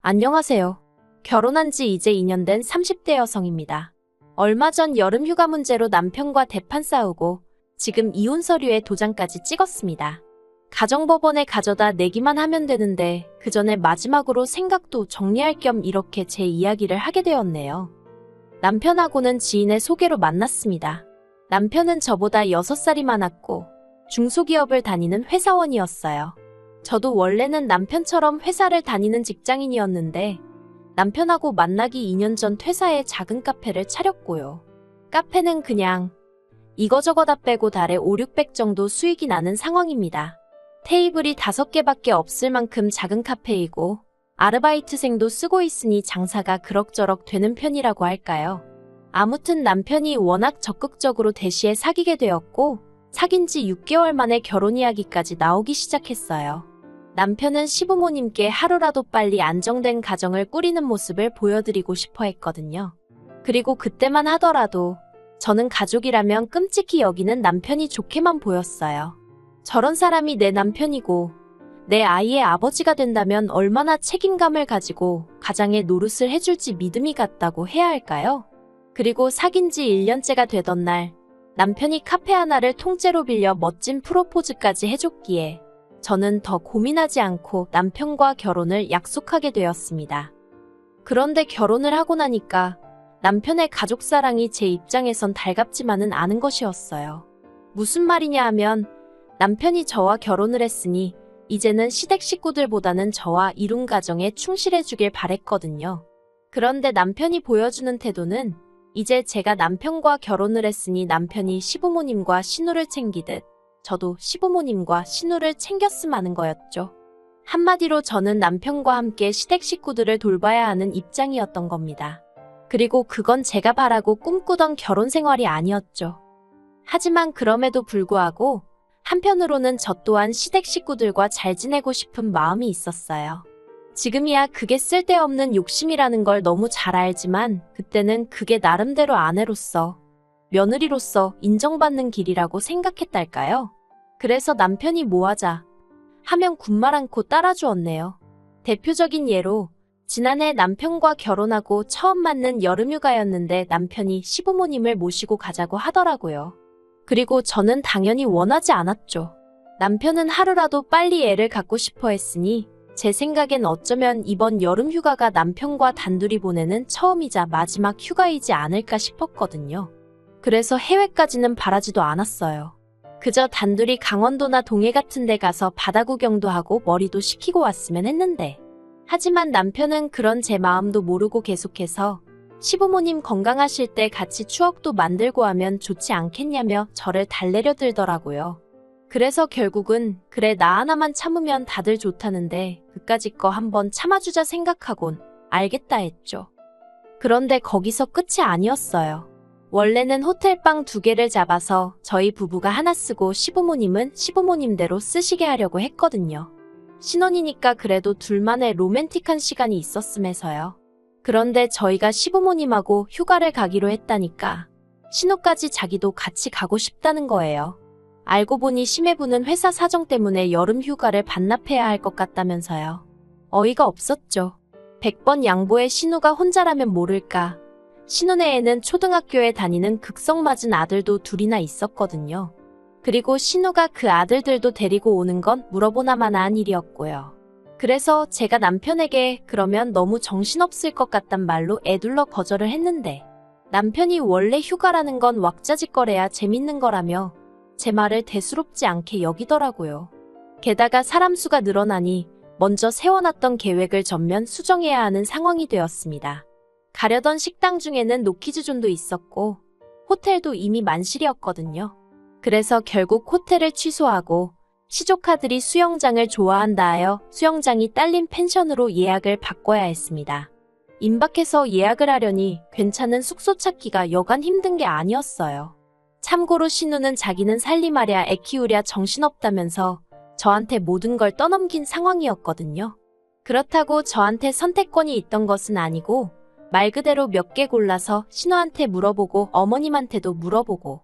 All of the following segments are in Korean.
안녕하세요. 결혼한 지 이제 2년 된 30대 여성입니다. 얼마 전 여름 휴가 문제로 남편과 대판 싸우고 지금 이혼 서류에 도장까지 찍었습니다. 가정법원에 가져다 내기만 하면 되는데 그 전에 마지막으로 생각도 정리할 겸 이렇게 제 이야기를 하게 되었네요. 남편하고는 지인의 소개로 만났습니다. 남편은 저보다 6살이 많았고 중소기업을 다니는 회사원이었어요. 저도 원래는 남편처럼 회사를 다니는 직장인이었는데 남편하고 만나기 2년 전 퇴사해 작은 카페를 차렸고요. 카페는 그냥 이거저거 다 빼고 달에 5,600 정도 수익이 나는 상황입니다. 테이블이 5개밖에 없을 만큼 작은 카페이고 아르바이트생도 쓰고 있으니 장사가 그럭저럭 되는 편이라고 할까요? 아무튼 남편이 워낙 적극적으로 대시에 사귀게 되었고 사귄 지 6개월 만에 결혼 이야기까지 나오기 시작했어요. 남편은 시부모님께 하루라도 빨리 안정된 가정을 꾸리는 모습을 보여드리고 싶어 했거든요. 그리고 그때만 하더라도 저는 가족이라면 끔찍히 여기는 남편이 좋게만 보였어요. 저런 사람이 내 남편이고 내 아이의 아버지가 된다면 얼마나 책임감을 가지고 가장의 노릇을 해줄지 믿음이 갔다고 해야 할까요? 그리고 사귄 지 1년째가 되던 날 남편이 카페 하나를 통째로 빌려 멋진 프로포즈까지 해줬기에 저는 더 고민하지 않고 남편과 결혼을 약속하게 되었습니다. 그런데 결혼을 하고 나니까 남편의 가족사랑이 제 입장에선 달갑지만은 않은 것이었어요. 무슨 말이냐 하면 남편이 저와 결혼을 했으니 이제는 시댁 식구들보다는 저와 이룬 가정에 충실해주길 바랬거든요. 그런데 남편이 보여주는 태도는 이제 제가 남편과 결혼을 했으니 남편이 시부모님과 시누를 챙기듯 저도 시부모님과 시누를 챙겼음 하는 거였죠. 한마디로 저는 남편과 함께 시댁 식구들을 돌봐야 하는 입장이었던 겁니다. 그리고 그건 제가 바라고 꿈꾸던 결혼 생활이 아니었죠. 하지만 그럼에도 불구하고 한편으로는 저 또한 시댁 식구들과 잘 지내고 싶은 마음이 있었어요. 지금이야 그게 쓸데없는 욕심이라는 걸 너무 잘 알지만 그때는 그게 나름대로 아내로서, 며느리로서 인정받는 길이라고 생각했달까요? 그래서 남편이 뭐 하자 하면 군말 않고 따라주었네요. 대표적인 예로 지난해 남편과 결혼하고 처음 맞는 여름휴가였는데 남편이 시부모님을 모시고 가자고 하더라고요. 그리고 저는 당연히 원하지 않았죠. 남편은 하루라도 빨리 애를 갖고 싶어 했으니 제 생각엔 어쩌면 이번 여름휴가가 남편과 단둘이 보내는 처음이자 마지막 휴가이지 않을까 싶었거든요. 그래서 해외까지는 바라지도 않았어요. 그저 단둘이 강원도나 동해 같은 데 가서 바다 구경도 하고 머리도 식히고 왔으면 했는데 하지만 남편은 그런 제 마음도 모르고 계속해서 시부모님 건강하실 때 같이 추억도 만들고 하면 좋지 않겠냐며 저를 달래려 들더라고요. 그래서 결국은 그래 나 하나만 참으면 다들 좋다는데 그까짓 거 한번 참아주자 생각하곤 알겠다 했죠. 그런데 거기서 끝이 아니었어요. 원래는 호텔방 2개를 잡아서 저희 부부가 하나 쓰고 시부모님은 시부모님대로 쓰시게 하려고 했거든요. 신혼이니까 그래도 둘만의 로맨틱한 시간이 있었음에서요. 그런데 저희가 시부모님하고 휴가를 가기로 했다니까 신호까지 자기도 같이 가고 싶다는 거예요. 알고 보니 심해부는 회사 사정 때문에 여름 휴가를 반납해야 할 것 같다면서요. 어이가 없었죠. 100번 양보해 신우가 혼자라면 모를까. 신혼의 애는 초등학교에 다니는 극성맞은 아들도 둘이나 있었거든요. 그리고 신우가 그 아들들도 데리고 오는 건 물어보나마나한 일이었고요. 그래서 제가 남편에게 그러면 너무 정신없을 것 같단 말로 애둘러 거절을 했는데 남편이 원래 휴가라는 건 왁자지껄해야 재밌는 거라며 제 말을 대수롭지 않게 여기더라고요. 게다가 사람 수가 늘어나니 먼저 세워놨던 계획을 전면 수정해야 하는 상황이 되었습니다. 가려던 식당 중에는 노키즈존도 있었고 호텔도 이미 만실이었거든요. 그래서 결국 호텔을 취소하고 시조카들이 수영장을 좋아한다 하여 수영장이 딸린 펜션으로 예약을 바꿔야 했습니다. 임박해서 예약을 하려니 괜찮은 숙소 찾기가 여간 힘든 게 아니었어요. 참고로 신우는 자기는 살림하랴 애 키우랴 정신없다면서 저한테 모든 걸 떠넘긴 상황이었거든요. 그렇다고 저한테 선택권이 있던 것은 아니고 말 그대로 몇 개 골라서 신우한테 물어보고 어머님한테도 물어보고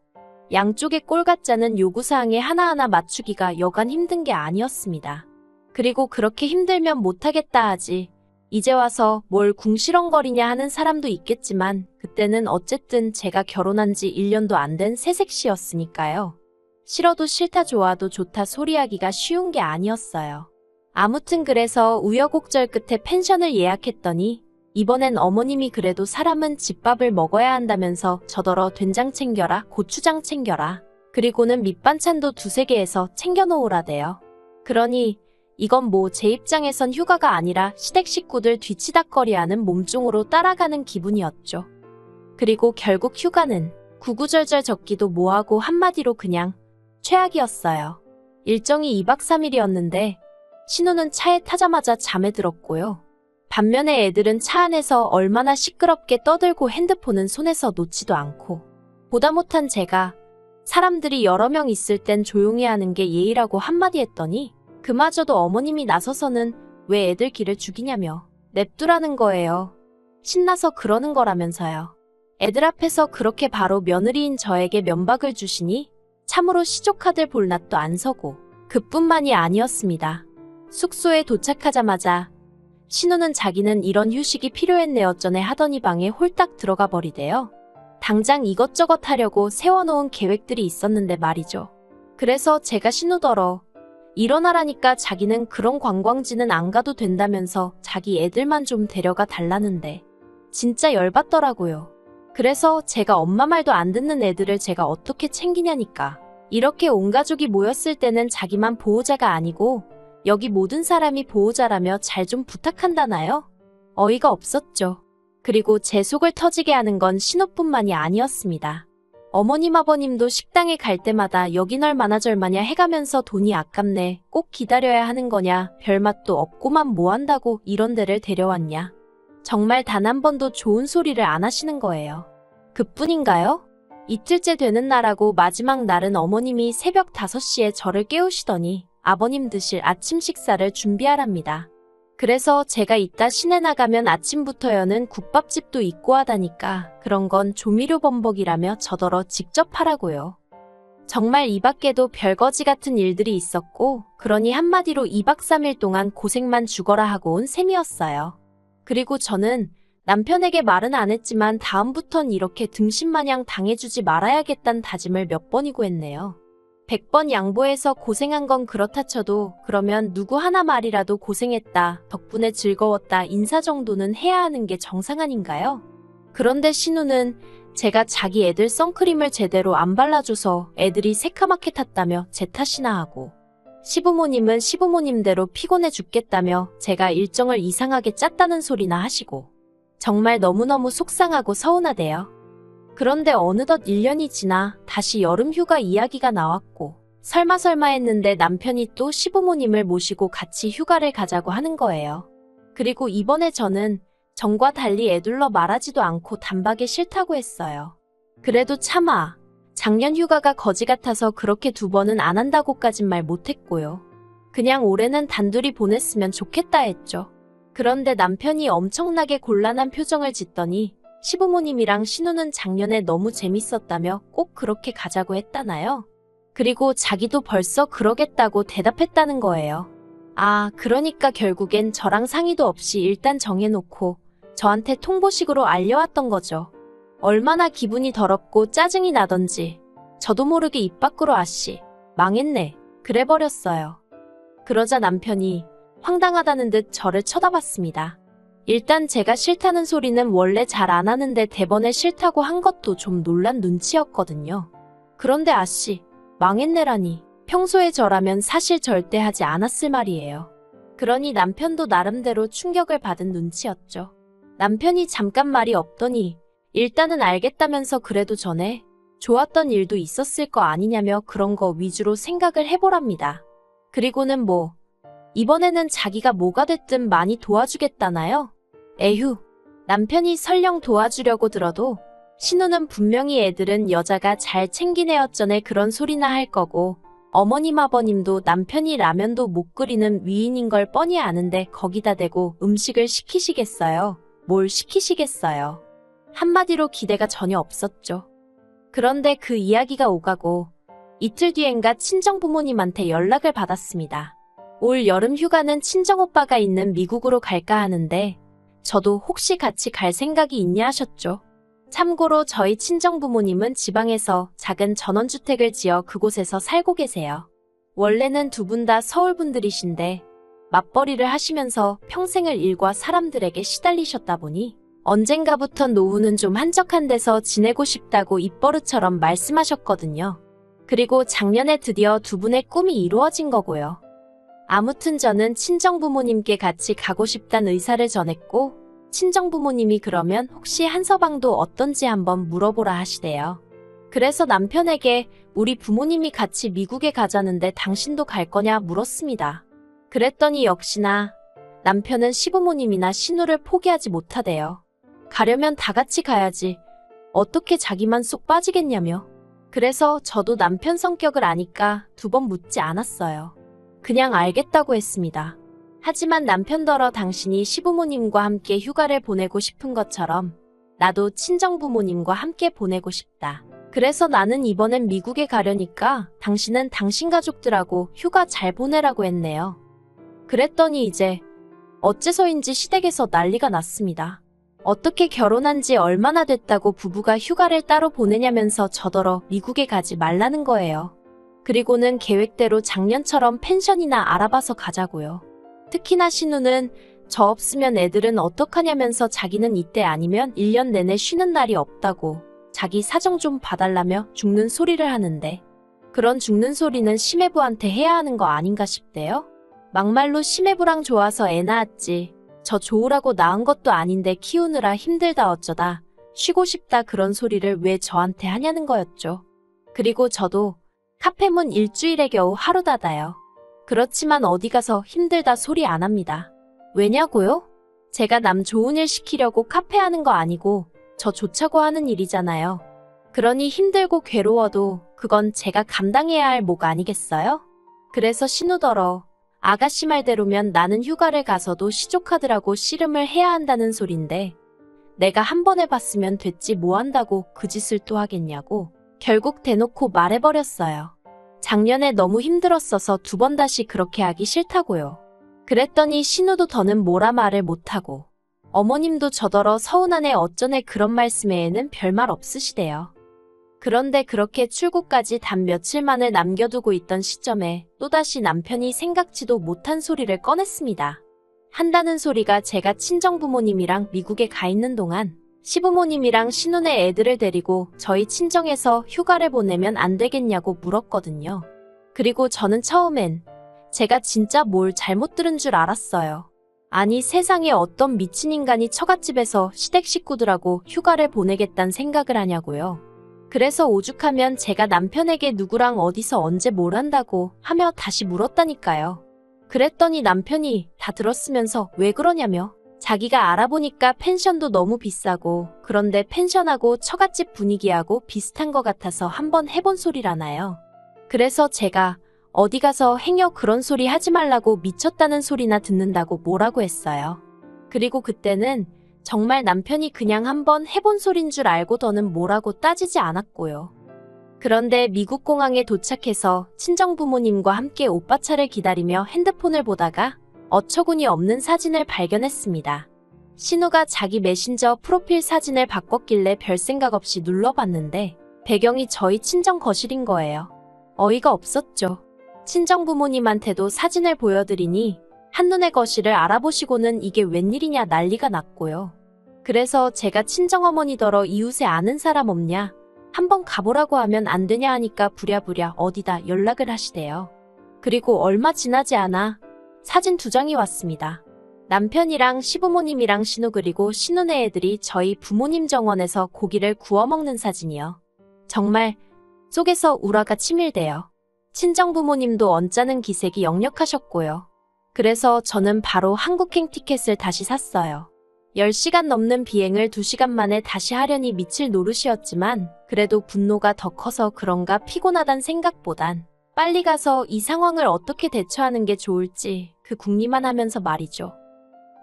양쪽의 꼴같자는 요구사항에 하나하나 맞추기가 여간 힘든 게 아니었습니다. 그리고 그렇게 힘들면 못하겠다 하지 이제 와서 뭘 궁시렁거리냐 하는 사람도 있겠지만 그때는 어쨌든 제가 결혼한 지 1년도 안 된 새색시였으니까요. 싫어도 싫다 좋아도 좋다 소리하기가 쉬운 게 아니었어요. 아무튼 그래서 우여곡절 끝에 펜션을 예약했더니 이번엔 어머님이 그래도 사람은 집밥을 먹어야 한다면서 저더러 된장 챙겨라, 고추장 챙겨라, 그리고는 밑반찬도 2-3개 해서 챙겨놓으라대요. 그러니 이건 뭐 제 입장에선 휴가가 아니라 시댁 식구들 뒤치다꺼리하는 몸종으로 따라가는 기분이었죠. 그리고 결국 휴가는 구구절절 적기도 뭐하고 한마디로 그냥 최악이었어요. 일정이 2박 3일이었는데 신우는 차에 타자마자 잠에 들었고요. 반면에 애들은 차 안에서 얼마나 시끄럽게 떠들고 핸드폰은 손에서 놓지도 않고, 보다 못한 제가 사람들이 여러 명 있을 땐 조용히 하는 게 예의라고 한마디 했더니 그마저도 어머님이 나서서는 왜 애들 기를 죽이냐며 냅두라는 거예요. 신나서 그러는 거라면서요. 애들 앞에서 그렇게 바로 며느리인 저에게 면박을 주시니 참으로 시조카들 볼 낯도 안 서고, 그뿐만이 아니었습니다. 숙소에 도착하자마자 신우는 자기는 이런 휴식이 필요했네요 전에 하더니 방에 홀딱 들어가 버리대요. 당장 이것저것 하려고 세워놓은 계획들이 있었는데 말이죠. 그래서 제가 신우더러 일어나라니까 자기는 그런 관광지는 안 가도 된다면서 자기 애들만 좀 데려가 달라는데 진짜 열받더라고요. 그래서 제가 엄마 말도 안 듣는 애들을 제가 어떻게 챙기냐니까. 이렇게 온 가족이 모였을 때는 자기만 보호자가 아니고 여기 모든 사람이 보호자라며 잘 좀 부탁한다나요? 어이가 없었죠. 그리고 제 속을 터지게 하는 건 신우뿐만이 아니었습니다. 어머님 아버님도 식당에 갈 때마다 여긴 얼마나 절마냐 해가면서 돈이 아깝네, 꼭 기다려야 하는 거냐, 별맛도 없고만 뭐 한다고 이런 데를 데려왔냐. 정말 단 한 번도 좋은 소리를 안 하시는 거예요. 그뿐인가요? 이틀째 되는 날하고 마지막 날은 어머님이 새벽 5시에 저를 깨우시더니 아버님 드실 아침 식사를 준비하랍니다. 그래서 제가 이따 시내 나가면 아침부터여는 국밥집도 있고 하다니까 그런 건 조미료 범벅이라며 저더러 직접 하라고요. 정말 이 밖에도 별거지 같은 일들이 있었고, 그러니 한마디로 2박 3일 동안 고생만 죽어라 하고 온 셈이었어요. 그리고 저는 남편에게 말은 안 했지만 다음부턴 이렇게 등신마냥 당해주지 말아야겠다는 다짐을 몇 번이고 했네요. 100번 양보해서 고생한 건 그렇다 쳐도 그러면 누구 하나 말이라도 고생했다, 덕분에 즐거웠다 인사 정도는 해야 하는 게 정상 아닌가요? 그런데 신우는 제가 자기 애들 선크림을 제대로 안 발라줘서 애들이 새카맣게 탔다며 제 탓이나 하고, 시부모님은 시부모님대로 피곤해 죽겠다며 제가 일정을 이상하게 짰다는 소리나 하시고, 정말 너무너무 속상하고 서운하대요. 그런데 어느덧 1년이 지나 다시 여름휴가 이야기가 나왔고, 설마 했는데 남편이 또 시부모님을 모시고 같이 휴가를 가자고 하는 거예요. 그리고 이번에 저는 전과 달리 애둘러 말하지도 않고 단박에 싫다고 했어요. 그래도 차마 작년 휴가가 거지 같아서 그렇게 2번은 안 한다고까진 말 못했고요. 그냥 올해는 단둘이 보냈으면 좋겠다 했죠. 그런데 남편이 엄청나게 곤란한 표정을 짓더니 시부모님이랑 신우는 작년에 너무 재밌었다며 꼭 그렇게 가자고 했다나요? 그리고 자기도 벌써 그러겠다고 대답했다는 거예요. 아, 그러니까 결국엔 저랑 상의도 없이 일단 정해놓고 저한테 통보식으로 알려왔던 거죠. 얼마나 기분이 더럽고 짜증이 나던지 저도 모르게 입 밖으로 아씨, 망했네, 그래버렸어요. 그러자 남편이 황당하다는 듯 저를 쳐다봤습니다. 일단 제가 싫다는 소리는 원래 잘 안 하는데 대번에 싫다고 한 것도 좀 놀란 눈치였거든요. 그런데 아씨, 망했네라니, 평소에 저라면 사실 절대 하지 않았을 말이에요. 그러니 남편도 나름대로 충격을 받은 눈치였죠. 남편이 잠깐 말이 없더니 일단은 알겠다면서 그래도 전에 좋았던 일도 있었을 거 아니냐며 그런 거 위주로 생각을 해보랍니다. 그리고는 뭐 이번에는 자기가 뭐가 됐든 많이 도와주겠다나요? 에휴, 남편이 설령 도와주려고 들어도 신우는 분명히 애들은 여자가 잘 챙긴 애였전에 그런 소리나 할 거고, 어머님 아버님도 남편이 라면도 못 끓이는 위인인 걸 뻔히 아는데 거기다 대고 음식을 시키시겠어요? 뭘 시키시겠어요? 한마디로 기대가 전혀 없었죠. 그런데 그 이야기가 오가고 이틀 뒤엔가 친정 부모님한테 연락을 받았습니다. 올 여름 휴가는 친정오빠가 있는 미국으로 갈까 하는데 저도 혹시 같이 갈 생각이 있냐 하셨죠. 참고로 저희 친정부모님은 지방에서 작은 전원주택을 지어 그곳에서 살고 계세요. 원래는 두 분 다 서울 분들이신데 맞벌이를 하시면서 평생을 일과 사람들에게 시달리셨다 보니 언젠가부터 노후는 좀 한적한 데서 지내고 싶다고 입버릇처럼 말씀하셨거든요. 그리고 작년에 드디어 두 분의 꿈이 이루어진 거고요. 아무튼 저는 친정부모님께 같이 가고 싶단 의사를 전했고 친정부모님이 그러면 혹시 한서방도 어떤지 한번 물어보라 하시대요. 그래서 남편에게 우리 부모님이 같이 미국에 가자는데 당신도 갈 거냐 물었습니다. 그랬더니 역시나 남편은 시부모님이나 신우를 포기하지 못하대요. 가려면 다 같이 가야지. 어떻게 자기만 쏙 빠지겠냐며. 그래서 저도 남편 성격을 아니까 두 번 묻지 않았어요. 그냥 알겠다고 했습니다. 하지만 남편더러 당신이 시부모님과 함께 휴가를 보내고 싶은 것처럼 나도 친정부모님과 함께 보내고 싶다. 그래서 나는 이번엔 미국에 가려니까 당신은 당신 가족들하고 휴가 잘 보내라고 했네요. 그랬더니 이제 어째서인지 시댁에서 난리가 났습니다. 어떻게 결혼한 지 얼마나 됐다고 부부가 휴가를 따로 보내냐면서 저더러 미국에 가지 말라는 거예요. 그리고는 계획대로 작년처럼 펜션이나 알아봐서 가자고요. 특히나 신우는 저 없으면 애들은 어떡하냐면서 자기는 이때 아니면 1년 내내 쉬는 날이 없다고 자기 사정 좀 봐달라며 죽는 소리를 하는데 그런 죽는 소리는 시매부한테 해야 하는 거 아닌가 싶대요. 막말로 시매부랑 좋아서 애 낳았지. 저 좋으라고 낳은 것도 아닌데 키우느라 힘들다 어쩌다 쉬고 싶다 그런 소리를 왜 저한테 하냐는 거였죠. 그리고 저도 카페문 일주일에 겨우 하루 닫아요. 그렇지만 어디 가서 힘들다 소리 안 합니다. 왜냐고요? 제가 남 좋은 일 시키려고 카페 하는 거 아니고 저 좋자고 하는 일이잖아요. 그러니 힘들고 괴로워도 그건 제가 감당해야 할 목 아니겠어요? 그래서 신우더러 아가씨 말대로면 나는 휴가를 가서도 시족하더라고 씨름을 해야 한다는 소린데 내가 한 번 해봤으면 됐지 뭐 한다고 그 짓을 또 하겠냐고 결국 대놓고 말해버렸어요. 작년에 너무 힘들었어서 두 번 다시 그렇게 하기 싫다고요. 그랬더니 신우도 더는 뭐라 말을 못하고 어머님도 저더러 서운하네 어쩌네 그런 말씀에는 별말 없으시대요. 그런데 그렇게 출국까지 단 며칠만을 남겨두고 있던 시점에 또다시 남편이 생각지도 못한 소리를 꺼냈습니다. 한다는 소리가 제가 친정부모님이랑 미국에 가 있는 동안 시부모님이랑 신우네 애들을 데리고 저희 친정에서 휴가를 보내면 안 되겠냐고 물었거든요. 그리고 저는 처음엔 제가 진짜 뭘 잘못 들은 줄 알았어요. 아니 세상에 어떤 미친 인간이 처갓집에서 시댁 식구들하고 휴가를 보내겠다는 생각을 하냐고요. 그래서 오죽하면 제가 남편에게 누구랑 어디서 언제 뭘 한다고 하며 다시 물었다니까요. 그랬더니 남편이 다 들었으면서 왜 그러냐며 자기가 알아보니까 펜션도 너무 비싸고 그런데 펜션하고 처갓집 분위기하고 비슷한 것 같아서 한번 해본 소리라나요. 그래서 제가 어디 가서 행여 그런 소리 하지 말라고 미쳤다는 소리나 듣는다고 뭐라고 했어요. 그리고 그때는 정말 남편이 그냥 한번 해본 소린 줄 알고 더는 뭐라고 따지지 않았고요. 그런데 미국 공항에 도착해서 친정부모님과 함께 오빠 차를 기다리며 핸드폰을 보다가 어처구니 없는 사진을 발견했습니다. 신우가 자기 메신저 프로필 사진을 바꿨길래 별 생각 없이 눌러봤는데 배경이 저희 친정 거실인 거예요. 어이가 없었죠. 친정부모님한테도 사진을 보여드리니 한눈에 거실을 알아보시고는 이게 웬일이냐 난리가 났고요. 그래서 제가 친정어머니더러 이웃에 아는 사람 없냐? 한번 가보라고 하면 안 되냐 하니까 부랴부랴 어디다 연락을 하시대요. 그리고 얼마 지나지 않아 사진 2장이 왔습니다. 남편이랑 시부모님이랑 신우 그리고 신우네 애들이 저희 부모님 정원에서 고기를 구워 먹는 사진이요. 정말 속에서 우라가 치밀대요. 친정부모님도 언짢은 기색이 역력하셨고요. 그래서 저는 바로 한국행 티켓을 다시 샀어요. 10시간 넘는 비행을 2시간 만에 다시 하려니 미칠 노릇이었지만 그래도 분노가 더 커서 그런가 피곤하단 생각보단 빨리 가서 이 상황을 어떻게 대처하는 게 좋을지 그 궁리만 하면서 말이죠.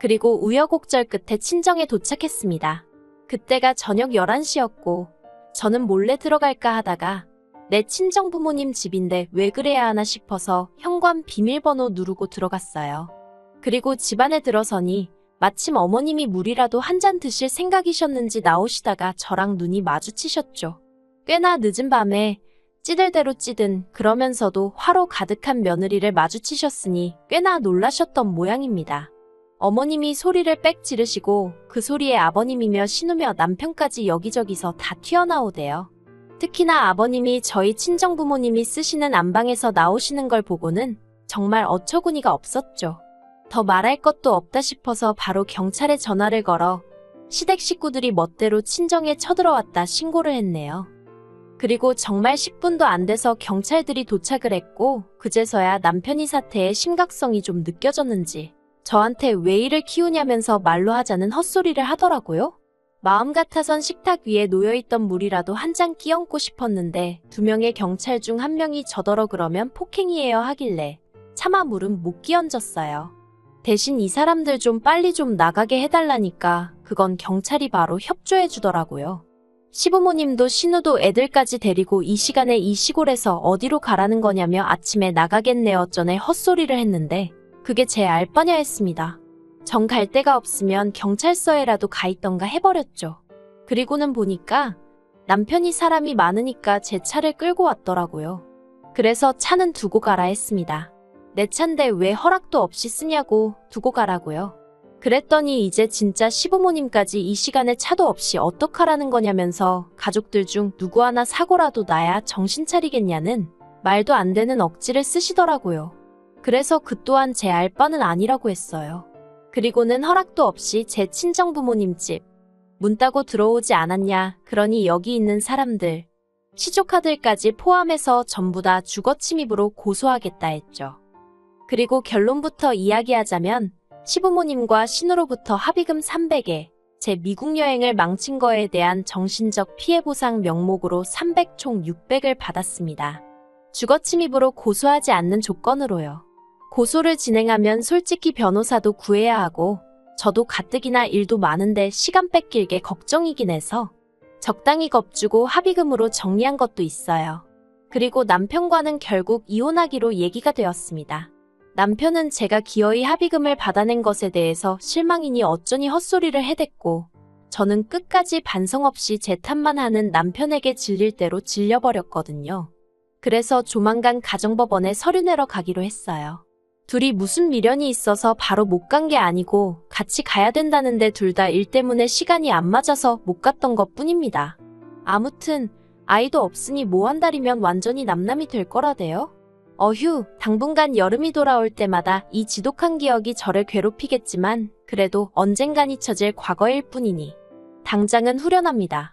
그리고 우여곡절 끝에 친정에 도착했습니다. 그때가 저녁 11시였고 저는 몰래 들어갈까 하다가 내 친정 부모님 집인데 왜 그래야 하나 싶어서 현관 비밀번호 누르고 들어갔어요. 그리고 집 안에 들어서니 마침 어머님이 물이라도 한 잔 드실 생각이셨는지 나오시다가 저랑 눈이 마주치셨죠. 꽤나 늦은 밤에 찌들대로 찌든 그러면서도 화로 가득한 며느리를 마주치셨으니 꽤나 놀라셨던 모양입니다. 어머님이 소리를 빽 지르시고 그 소리에 아버님이며 신우며 남편까지 여기저기서 다 튀어나오대요. 특히나 아버님이 저희 친정부모님이 쓰시는 안방에서 나오시는 걸 보고는 정말 어처구니가 없었죠. 더 말할 것도 없다 싶어서 바로 경찰에 전화를 걸어 시댁 식구들이 멋대로 친정에 쳐들어왔다 신고를 했네요. 그리고 정말 10분도 안 돼서 경찰들이 도착을 했고 그제서야 남편이 사태의 심각성이 좀 느껴졌는지 저한테 왜 이를 키우냐면서 말로 하자는 헛소리를 하더라고요. 마음 같아선 식탁 위에 놓여있던 물이라도 한 잔 끼얹고 싶었는데 2명의 경찰 중 1명이 저더러 그러면 폭행이에요 하길래 차마 물은 못 끼얹었어요. 대신 이 사람들 좀 빨리 좀 나가게 해달라니까 그건 경찰이 바로 협조해주더라고요. 시부모님도 신우도 애들까지 데리고 이 시간에 이 시골에서 어디로 가라는 거냐며 아침에 나가겠네요 전에 헛소리를 했는데 그게 제 알바냐 했습니다. 정 갈 데가 없으면 경찰서에라도 가 있던가 해버렸죠. 그리고는 보니까 남편이 사람이 많으니까 제 차를 끌고 왔더라고요. 그래서 차는 두고 가라 했습니다. 내 차인데 왜 허락도 없이 쓰냐고 두고 가라고요. 그랬더니 이제 진짜 시부모님까지 이 시간에 차도 없이 어떡하라는 거냐면서 가족들 중 누구 하나 사고라도 나야 정신 차리겠냐는 말도 안 되는 억지를 쓰시더라고요. 그래서 그 또한 제 알바는 아니라고 했어요. 그리고는 허락도 없이 제 친정부모님 집 문 따고 들어오지 않았냐 그러니 여기 있는 사람들 시조카들까지 포함해서 전부 다 주거침입으로 고소하겠다 했죠. 그리고 결론부터 이야기하자면 시부모님과 신우로부터 합의금 300에 제 미국 여행을 망친 거에 대한 정신적 피해 보상 명목으로 300 총 600을 받았습니다. 주거침입으로 고소하지 않는 조건으로요. 고소를 진행하면 솔직히 변호사도 구해야 하고 저도 가뜩이나 일도 많은데 시간 뺏길게 걱정이긴 해서 적당히 겁주고 합의금으로 정리한 것도 있어요. 그리고 남편과는 결국 이혼하기로 얘기가 되었습니다. 남편은 제가 기어이 합의금을 받아낸 것에 대해서 실망이니 어쩌니 헛소리를 해댔고 저는 끝까지 반성 없이 제 탓만 하는 남편에게 질릴 대로 질려버렸거든요. 그래서 조만간 가정법원에 서류 내러 가기로 했어요. 둘이 무슨 미련이 있어서 바로 못 간 게 아니고 같이 가야 된다는데 둘 다 일 때문에 시간이 안 맞아서 못 갔던 것 뿐입니다. 아무튼 아이도 없으니 뭐 한 달이면 완전히 남남이 될 거라대요. 어휴, 당분간 여름이 돌아올 때마다 이 지독한 기억이 저를 괴롭히겠지만 그래도 언젠간 잊혀질 과거일 뿐이니 당장은 후련합니다.